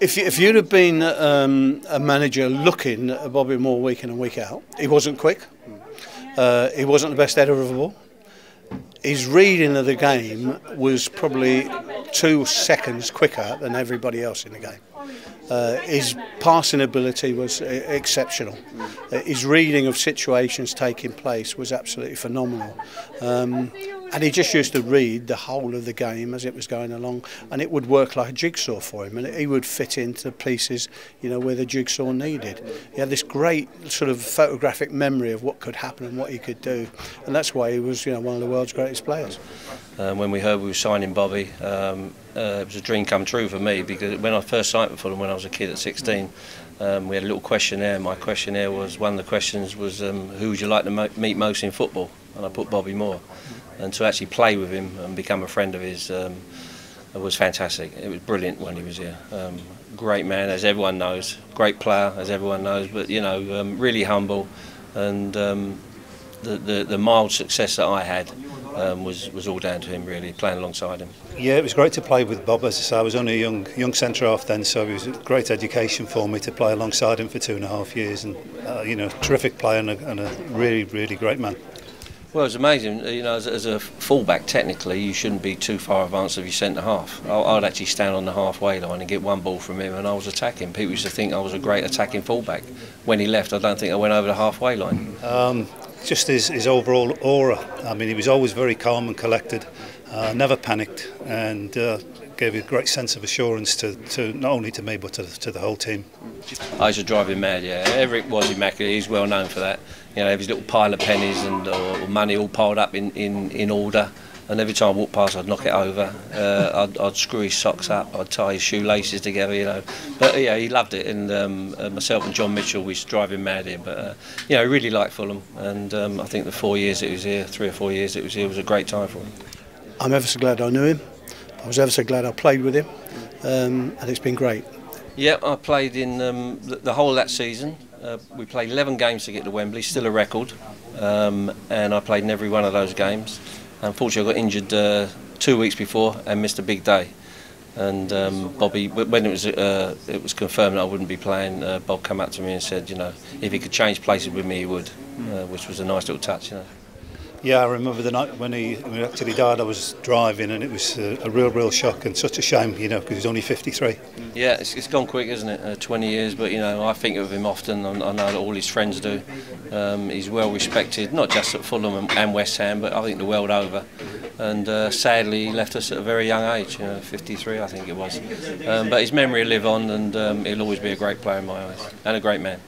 If you'd have been a manager looking at Bobby Moore week in and week out, he wasn't quick. He wasn't the best header of a ball. His reading of the game was probably 2 seconds quicker than everybody else in the game. His passing ability was exceptional. His reading of situations taking place was absolutely phenomenal. And he just used to read the whole of the game as it was going along, and it would work like a jigsaw for him, and he would fit into pieces, you know, where the jigsaw needed. He had this great sort of photographic memory of what could happen and what he could do, and that's why he was, you know, one of the world's greatest players. When we heard we were signing Bobby, it was a dream come true for me, because when I first signed for Fulham when I was a kid at 16, we had a little questionnaire. My questionnaire was, one of the questions was, who would you like to meet most in football? And I put Bobby Moore. And to actually play with him and become a friend of his was fantastic. It was brilliant when he was here. Great man, as everyone knows. Great player, as everyone knows. But you know, really humble. And the mild success that I had was all down to him, really, playing alongside him. Yeah, it was great to play with Bob. As I say, I was only a young centre half then, so it was a great education for me to play alongside him for 2.5 years. And you know, terrific player and a really great man. Well, it's amazing. You know, as a fullback, technically, you shouldn't be too far advanced of your centre half. I'd actually stand on the halfway line and get one ball from him, and I was attacking. People used to think I was a great attacking fullback. When he left, I don't think I went over the halfway line. Just his overall aura. I mean, he was always very calm and collected, never panicked, and gave a great sense of assurance to not only to me but to the whole team. I used to drive him mad. Yeah, Eric was immaculate. He's well known for that. You know, his little pile of pennies and or money all piled up in order, and every time I walked past, I'd knock it over. I'd screw his socks up. I'd tie his shoelaces together. You know, but yeah, he loved it. And myself and John Mitchell, we used to drive him mad here. But you know, he really liked Fulham, and I think the 4 years it was here, 3 or 4 years it was here, was a great time for him. I'm ever so glad I knew him. I was ever so glad I played with him, and it's been great. Yeah, I played in the whole of that season. We played 11 games to get to Wembley, still a record, and I played in every one of those games. Unfortunately, I got injured 2 weeks before and missed a big day. And Bobby, when it was confirmed that I wouldn't be playing, Bob came up to me and said, you know, if he could change places with me, he would, which was a nice little touch, you know. Yeah, I remember the night when he actually died. I was driving, and it was a real shock and such a shame, you know, because he's only 53. Yeah, it's gone quick, isn't it? 20 years, but you know, I think of him often. I know that all his friends do. He's well respected, not just at Fulham and West Ham, but I think the world over. And sadly, he left us at a very young age, you know, 53, I think it was. But his memory will live on, and he'll always be a great player in my eyes, and a great man.